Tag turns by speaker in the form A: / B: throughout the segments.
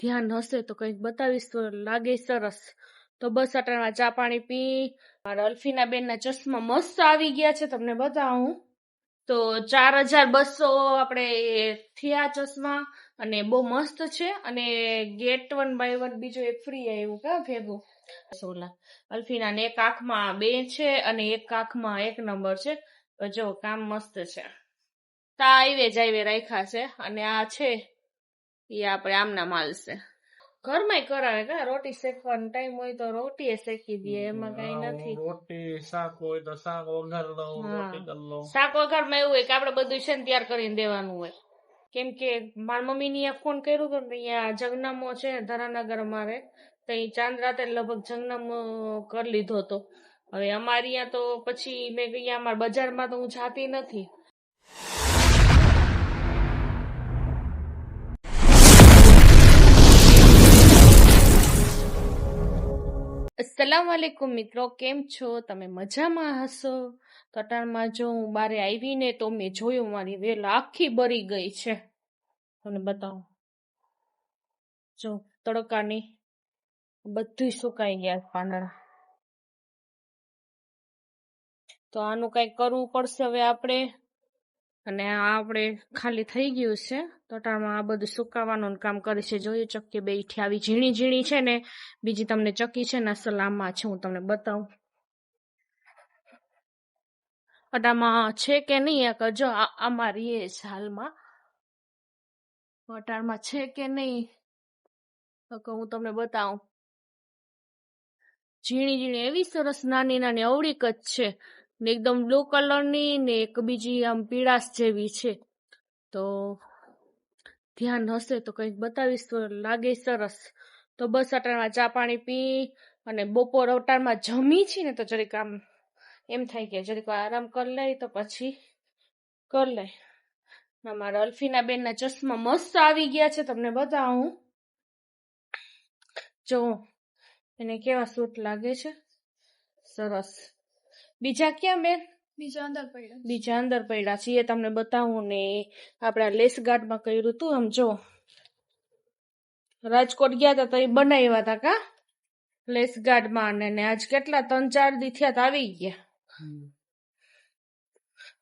A: ધ્યાન હશે તો કંઈક બતાવીશ તો લાગે સરસ. તો બસ અટાણમાં ચા પાણી પી મારા અલ્ફીના બેનના ચશ્મા મસ્ત આવી ગયા છે, તમને બતાવું. તો 4200 આપણે થયા ચશ્મા, અને બહુ મસ્ત છે. અને ગેટ 1 બાય 1 બીજો એક ફ્રી આવ્યું કા ભેગું. સોલા અલ્ફીના ને એક આંખમાં 2 છે અને એક આંખમાં 1 નંબર છે. તો જો કામ મસ્ત છે. તા આવે રાખ્યા છે. અને આ છે એ આપણે આમના માલ છે. ઘરમાં કરાવે કા રોટી શેકવાનો ટાઈમ હોય તો રોટી શેકી દે, એમાં કઈ નથી.
B: રોટી શાક હોય તો શાક વઘાર લો, રોટી કરી લો.
A: શાક વઘારમાં એવું હોય કે આપણે બધું છે ને તૈયાર કરીને દેવાનું હોય. કેમ કે મારા મમ્મી ને ફોન કર્યો હતો ને અહીંયા જગનામો છે ધરાનગર અમારે, તો ચાંદ રાતે લગભગ જગનામો કરી લીધો હતો. હવે અમારે અહીંયા તો પછી મેં અહીંયા અમારા બજારમાં તો હું જાતી નથી. અસ્સલામ વાલેકુમ મિત્રો, કેમ છો તમે? મજામાં હશો? કટાણમાં જો હું બારે આવીને તો મેં જોયું મારી વેલ આખી બરી ગઈ છે. તમને બતાવો, જો તડકાની બધું સુકાઈ ગયા પાંદડા. તો આનું કઈ કરવું પડશે હવે આપણે. અને આ આપણે ખાલી થઈ ગયું છે. તટાણમાં આ બધું સુકાવાનું કામ કરે છે. જોયું ચક્કી બેઠી આવી ઝીણી ઝીણી છે ને, બીજી તમને ચક્કી છે ને અસલ આમાં છે, હું તમને બતાવું. અટામાં છે કે નહીં જો અમારી એ હાલમાં અટાણમાં છે કે નહીં તો હું તમને બતાવું. ઝીણી ઝીણી એવી સરસ નાની નાની અવળીક જ છે ને, એકદમ બ્લુ કલરની ને એક બીજી આમ પીળાશ જેવી છે. તો ધ્યાન હશે તો કંઈક બતાવીશ તો લાગે સરસ. તો બસ અટાણમાં ચા પાણી પી અને બપોર અટાણમાં જમી છે ને તો જરીક આમ એમ થાય કે જરીક આરામ કરી લઈ તો પછી કરી લઈ. મારા અલ્ફીના બેનના ચશ્મા મસ્ત આવી ગયા છે, તમને બતાવું. જો એને કેવા સૂટ લાગે છે, સરસ. બીજા ક્યાં બેન? બીજા અંદર પડ્યા છે, એ તમને બતાવું. ને આપણા લેસ ગાર્ડમાં કર્યું હતું. આમ જો રાજકોટ ગયા હતા તો એ બનાવ્યા હતા કા લેસ ગાર્ડમાં, ને આજ કેટલા 3-4 દી થયા તો આવી ગયા.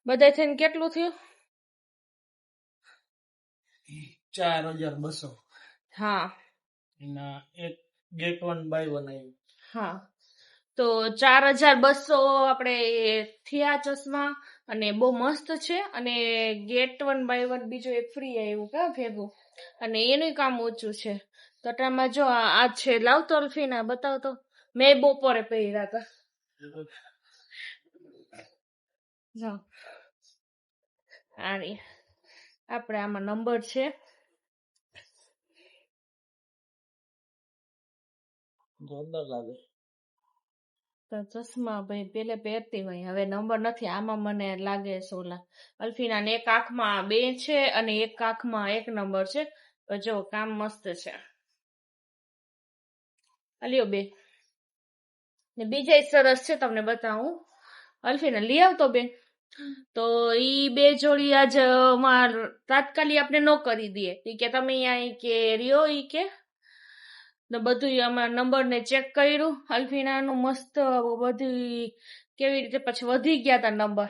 A: બધા થઈને કેટલું થયું?
B: 4200.
A: હા,
B: એના એક ગેટ 1 બાય 1 આવ્યું.
A: હા, તો 4200 આપણે થયા ચશ્મા, અને બહુ મસ્ત છે. અને ગેટ 1 બાય 1 બીજો એક ફ્રી આવ્યું કા ભેગું, અને એનું કામ ઓછું છે. તટામાં જો આ છે, લાવતો અલ્ફીના બતાવતો. મેં બપોરે પહેર્યા હતા. જો આપણે આમાં નંબર છે.
B: જોરદાર લાગે.
A: તો ચશ્મા ભાઈ પેલે પહેરતી હોય, હવે નંબર નથી આમાં મને લાગે. સોલા અલ્ફીના ને એક આંખમાં 2 છે અને એક આંખમાં 1 નંબર છે. તો જો કામ મસ્ત છે. અલ્યો બે ને બીજા સરસ છે, તમને બતાવું. અલ્ફીના લઈ આવતો બેન. તો ઈ 2 જોડી આજ તાત્કાલિક આપણે ન કરી દઈએ કે તમે અહીંયા કે રહ્યો ઈ કે બધું આમાં નંબર ને ચેક કર્યું. અલ્ફીનાનું મસ્ત બધું કેવી રીતે પછી વધી ગયા તા નંબર.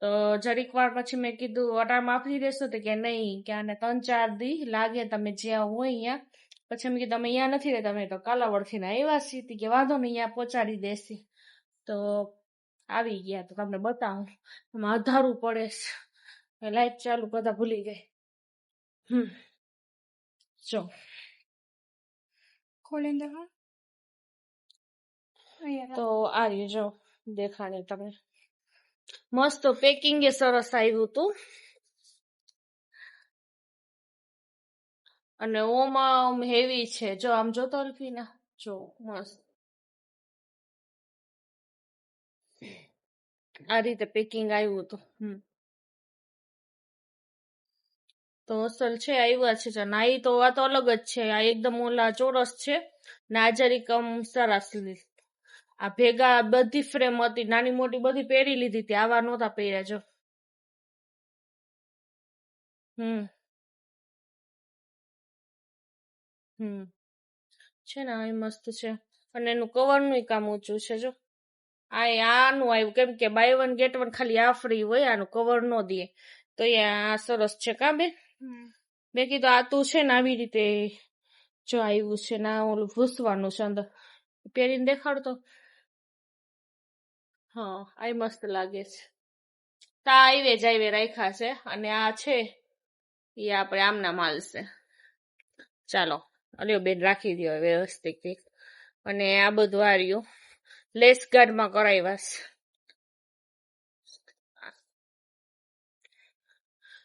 A: તો જરીક વાર પછી મેં કીધું અટારમાં આપી દેશો, તો કે નહીં, કે આને 3-4 દી લાગે તમે જ્યાં હોય અહીંયા. પછી મેં કીધું તમે અહીંયા નથી રહેતા, તમે તો કાલાવડથી ને આવ્યા છીએ, કે વાંધો નહીં અહીંયા પહોંચાડી દેશી. તો આવી ગયા. તો તમને બતાવું, એમાં અધારું પડે છે, લાઈટ ચાલુ કરતા ભૂલી ગઈ. જો ખોલીને દેખાડ. તો આ રહ્યું, જો દેખાડે તમે. મસ્ત પેકિંગ એ સરસ આવ્યું હતું. અને ઓમ હેવી છે. જો આમ જોતો અલ્ફીના, જો મસ્ત આ રીતે પેકિંગ આવ્યું હતું. તો અસલ છે, આવ્યા છે. ના એ તો આ તો અલગ જ છે. આ એકદમ ઓલા ચોરસ છે ને આ જરીક સરસ. આ ભેગા બધી ફ્રેમ હતી, નાની મોટી બધી પહેરી લીધી હતી, આવા નહોતા પહેર્યા. જો છે ને આ મસ્ત છે અને એનું કવરનું કામ ઊંચું છે જો આનું આવ્યું કેમ કે બાય વન ગેટ વન ખાલી આ ફ્રી હોય આનું કવર નો દે તો એ આ સરસ છે કા બે મેં કીધું આ તું છે ને આવી રીતે જો આવ્યું છે ને ઓલું ભૂસવાનું છે અંદર પહેરીને દેખાડતો હા આ મસ્ત લાગે છે તા આવે રાખ્યા છે અને આ છે એ આપણે આમના માલ છે ચાલો અલ્યો બેન રાખી દો વ્યવસ્થિત અને આ બધું આર્યું લેસ ગાર્ડમાં કરાવ્યા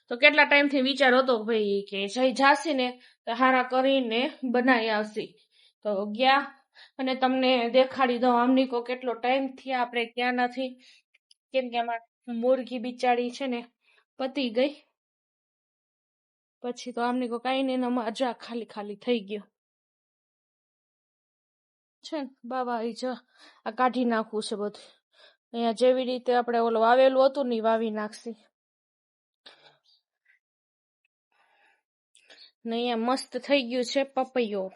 A: તો કેટલા ટાઈમથી વિચાર હતો ભાઈ કે જઈ જાસી ને તો હારા કરીને બનાવી આવશે તો ગયા અને તમને દેખાડી દઉં આમની કો કેટલો ટાઈમ થી આપણે ક્યાં નથી કેમ કે આમાં મુરગી બિચારી છે ને પતી ગઈ પછી તો આમની કો કઈ ને મજા ખાલી ખાલી થઈ ગયો છે ને બાબા એ જ આ કાઢી નાખવું છે બધું અહીંયા જેવી રીતે આપણે ઓલો વાવેલું હતું ને વાવી નાખશી ને અહીંયા મસ્ત થઈ ગયું છે પપૈયો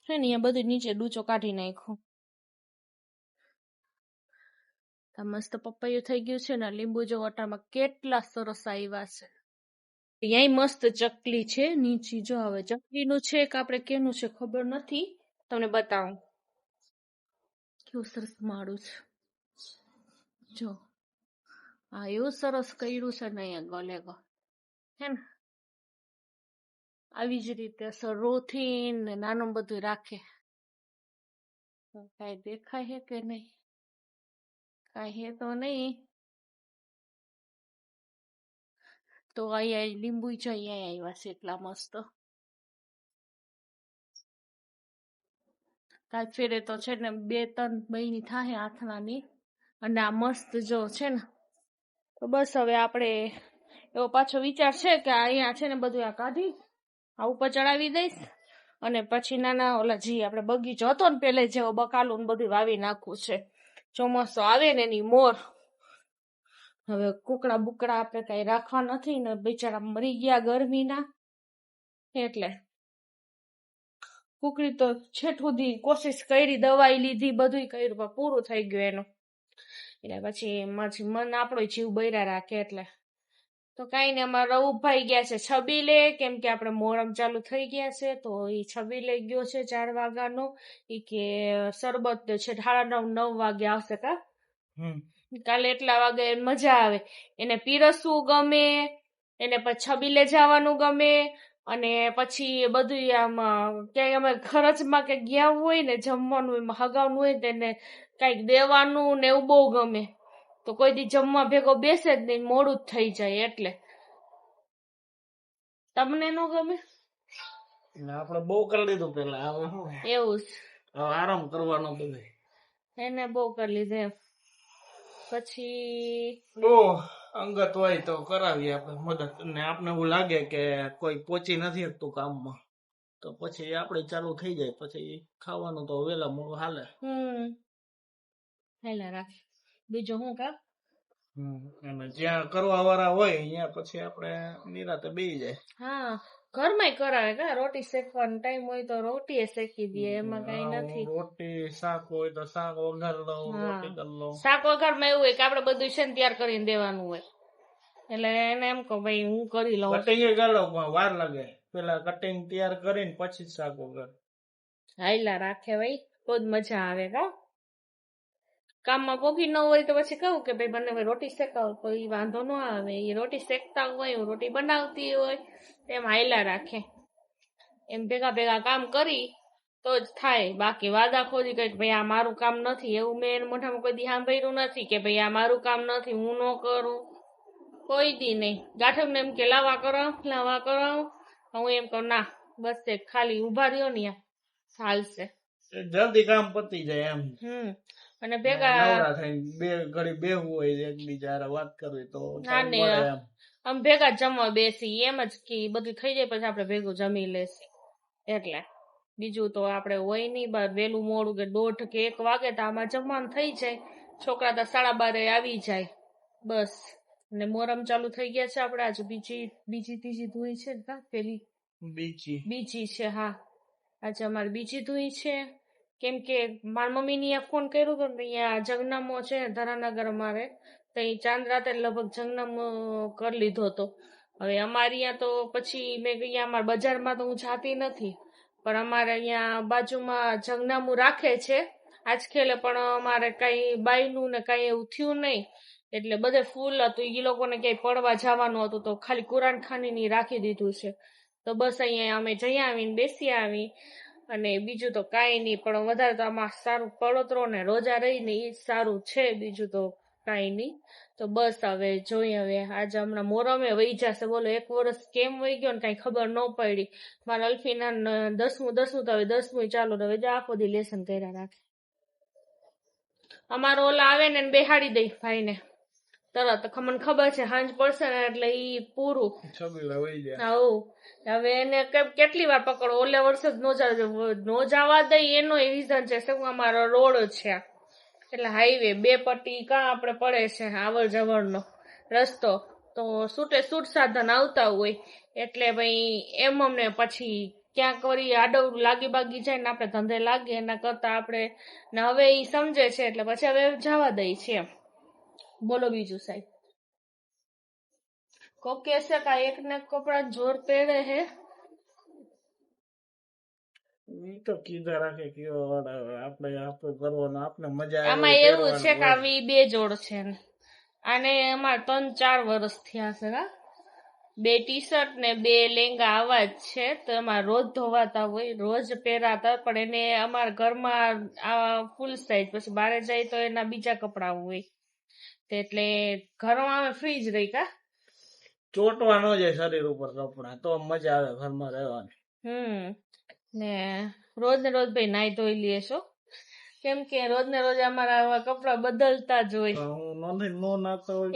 A: છે ને અહીંયા બધું નીચે ડૂચો કાઢી નાખ્યો મસ્ત પપૈયું થઈ ગયું છે ને લીંબુ જો વટામાં કેટલા સરસ આવ્યા છે અહીંયા મસ્ત ચકલી છે નીચે જો હવે ચકલીનું છે કે આપણે કેનું છે ખબર નથી તમને બતાવું કેવું સરસ માળું છે જો હા એવું સરસ કર્યું છે ને અહીંયા ગલે હે ને આવી જ રીતે સરોથી ને નાનું બધું રાખે કઈ દેખાય હે કે નહીં કઈ હે તો નહીં તો અહીંયા લીંબુ છે અહીંયા આવ્યા છે એટલા મસ્ત કાલ ફેરે તો છે ને 2-3 મહિની થાય આથણાની અને આ મસ્ત જો છે ને તો બસ હવે આપણે એવો પાછો વિચાર છે કે અહીંયા છે ને બધું આ કાઢી આ ઉપર ચડાવી દઈશ અને પછી નાના ઓલા જી આપણે બગીચો હતો ને પેલે જેવો બકાલું ને બધું વાવી નાખવું છે ચોમાસો આવે ને એની મોર હવે કુકડા બુકડા આપણે કઈ રાખવા નથી ને બિચારા મરી ગયા ગરમીના એટલે કુકડી તો છેટ સુધી કોશિશ કરી દવાઈ લીધી બધું કર્યું પણ પૂરું થઈ ગયું એનું એટલે પછી મન આપણો જીવ બૈરા રાખે એટલે તો કઈ ને અમારા રઉભાઈ ગયા છે છબીલે કેમ કે આપણે મોહરમ ચાલુ થઈ ગયા છે તો એ છબીલે ગયો છે 4 વાગ્યાનો ઈ કે શરબત છે 8:30-9 વાગે આવશે કા કાલે એટલા વાગે મજા આવે એને પીરસવું ગમે એને પછી છબીલે જવાનું ગમે અને પછી બધું આમ ક્યાંય અમે ખર્ચમાં કે ગયા હોય ને જમવાનું એમાં હગાવનું હોય તેને કઈક દેવાનું ને એવું બહુ ગમે તો કોઈ દી જમવા ભેગો બેસે જ નહીં મોડું જ થઈ જાય એટલે તમને નો ગમે
B: આપણે બહુ કરી લીધું પેલા હવે શું
A: એવું જ
B: આરામ કરવાનો બધે
A: એને બહુ કરી લીધે પછી
B: બહુ અંગત હોય તો કરાવીએ આપણે મદદ ને આપણે એવું લાગે કે કોઈ પહોંચી નથી શકતું કામમાં તો પછી આપણે ચાલુ થઈ જાય પછી ખાવાનું તો વેલા મોડું હાલે
A: હેલા રાખ બીજું હું કા
B: અને જ્યાં કરવા વાળા હોય અહીંયા પછી આપણે નિરાતે બેસી જાય
A: હા ઘરમાં કરાવે કા રોટી શેકવાનો ટાઈમ હોય તો રોટી શેકી દે એમાં કઈ નથી
B: રોટી શાક હોય તો શાક વઘાર દઉં રોટી કરી લઉં
A: શાક વઘારમાં એવું હોય કે આપણે બધું છે ને તૈયાર કરીને દેવાનું હોય એટલે એને એમ કહો ભાઈ હું કરી લઉં
B: કટિંગ કરી લઉં પણ વાર લાગે પેલા કટિંગ તૈયાર કરીને પછી શાક વઘાર
A: હાઈલા રાખે ભાઈ બહુ જ મજા આવે કા કામમાં પોગી ન હોય તો પછી કહું કે ભાઈ મને રોટી શેકાવ તો એ વાંધો ન આવે એ રોટી શેકતા હોય હું રોટી બનાવતી હોય એમ હાઈલા રાખે એમ ભેગા ભેગા કામ કરી તો જ થાય બાકી વાદા ખોદી કઈ ભાઈ આ મારું કામ નથી એવું મેં એને મોઢામાં કોઈ દી સાંભળ્યું નથી કે ભાઈ આ મારું કામ નથી હું ન કરું કોઈ દી નહીં ગાંઠમને એમ કે લાવા કરાવ હું એમ કહું ના બસ ખાલી ઉભા રહ્યો ને ચાલશે
B: જલ્દી કામ પતી જાય એમ
A: અને ભેગા
B: નવરા થઈને બે ઘડી બેહવું હોય એકબીજા વાત કરવી તો
A: આમ ભેગા જમવા બેસી એમ જ કે બધું થઈ જાય પછી આપણે ભેગું જમી લેસી એટલે બીજું તો આપણે હોય નહીં વહેલું મોડું કે 1:30 કે 1 વાગે તો આમાં જમવાનું થઈ જાય છોકરા તો 12:30 આવી જાય બસ અને મોહરમ ચાલુ થઈ ગયા છે આપણે આજે બીજી ત્રીજી ધોઈ છે ને પેલી બીજી છે હા આજે અમારે બીજી ધૂઈ છે, કેમ કે મારા મમ્મીને અહીંયા ફોન કર્યો હતો ને અહીંયા જગનામો છે ધરાનગર અમારે, તો અહીં ચાંદ રાતે લગભગ જગનામો કરી લીધો હતો. હવે અમારે અહીંયા તો પછી મેં અહીંયા અમારા બજારમાં તો હું જાતી નથી, પણ અમારે અહીંયા બાજુમાં જગનામું રાખે છે આજખેલે, પણ અમારે કઈ બાયનું ને કઈ એવું થયું નહીં, એટલે બધે ફૂલ હતું. એ લોકોને ક્યાંય પડવા જવાનું હતું તો ખાલી કુરાન ખાની રાખી દીધું છે. તો બસ અહીંયા અમે જઈ આવીને બેસી આવી, અને બીજું તો કાંઈ નહીં. પણ વધારે તો આમાં સારું પડોતરો ને રોજા રહીને એ સારું છે, બીજું તો કાંઈ નહીં. તો બસ હવે જોઈએ, હવે આજે હમણાં મોરમે વહી જશે. બોલો 1 વર્ષ કેમ વહી ગયો ને કાંઈ ખબર ન પડી. મારા અલ્ફીના 10મું તો હવે 10મું ચાલુ, હવે આખો દી લેસન કર્યા રાખે. અમારો ઓલા આવે ને બેહાડી દઈ ભાઈને તરત, મને ખબર છે સાંજ પડશે ને એટલે ઈ પૂરું. હવે એને કેટલી વાર પકડો, ઓલે વર્ષે જ નો જવા દઈ એનો રીઝન છે શું, અમારો રોડ છે એટલે હાઈવે 2 પટ્ટી કાં આપણે પડે છે આવર જવરનો રસ્તો, તો છૂટ સાધન આવતા હોય એટલે ભાઈ એમ અમને પછી ક્યાંક વળી આડવ લાગી બાગી જાય ને આપણે ધંધે લાગીએ, એના કરતા આપણે ને હવે ઈ સમજે છે એટલે પછી હવે જવા દઈ છે એમ. બોલો બીજું સાહેબ. કોક કહેશે કે એક ને કપડા જોર પહેરે હે,
B: ઈ તો કીધા રાખે કેવો આપણે કરવાનો, આપણે મજા આવે.
A: આમાં એવું છે કે આવી 2 જોડ છે ને આને અમારે 3-4 વર્ષ થયા છે, 2 ટી-શર્ટ ને 2 લેંગા આવા જ છે. તો એમાં રોજ ધોવાતા હોય, રોજ પહેરાતા, પણ એને અમારા ઘરમાં આ ફૂલ સાઈઝ, પછી બહાર જાય તો એના બીજા કપડા હોય, એટલે ઘરમાં અમે ફ્રી જ રહી કા,
B: ચોટવા ન જાય શરીર ઉપર કપડા, તો મજા આવે ઘરમાં રહેવાની.
A: ને રોજ ને રોજ ભાઈ નાઈ ધોઈ લઈએ છો, કેમ કે રોજ ને રોજ અમારા આવા કપડા બદલતા જ હોય.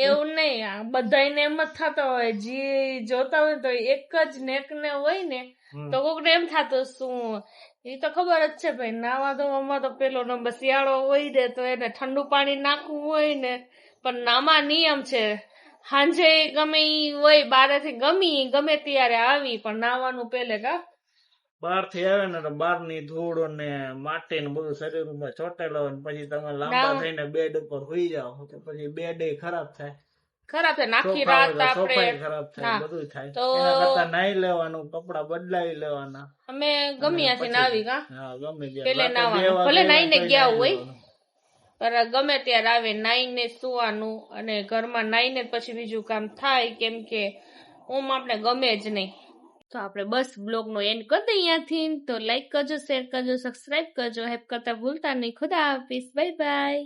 A: એવું નહીં, બધાને એમ જ થતો હોય, જે જોતા હોય તો એક જ નેક ને હોય ને, તો કોક ને એમ થતું શું એ તો ખબર જ છે ભાઈ, નાવા ધોવામાં તો પેલો નંબર શિયાળો હોય ને તો એને ઠંડુ પાણી નાખવું હોય ને, પણ નામાં નિયમ છે સાંજે ગમે ઈ હોય બારેથી ગમે ત્યારે આવી, પણ નાવાનું પેલે કા
B: બહાર થી આવે ને બહાર ની ધૂળ ને માટી ને બધું શરીર ઉપર ચોટેલો હોય, પછી તમે લાંબા થઈને બેડ ઉપર સુઈ જાઓ તો પછી બેડ ખરાબ થાય,
A: નાખી રાત આપણે
B: ખરાબ થાય, બધું થાય. એના કરતા નાઈ લેવાનું, કપડા બદલાવી લેવાના.
A: અમે ગમ્યાથી નાવી કા,
B: ગમે
A: પેલે નાવાનું, ભલે નાઈને ગયા હોય પણ ગમે ત્યારે આવે નાઈને સુવાનું, અને ઘરમાં નાઈને પછી બીજું કામ થાય, કેમ કે આપણે ગમે જ નહીં. તો આપણે બસ બ્લોગ નો એન્ડ કરી દઈએ અહીંયાથી. તો લાઈક કરજો, શેર કરજો, સબસ્ક્રાઇબ કરજો, હેલ્પ કરતા ભૂલતા નહીં. ખુદા હાફિઝ, બાય બાય.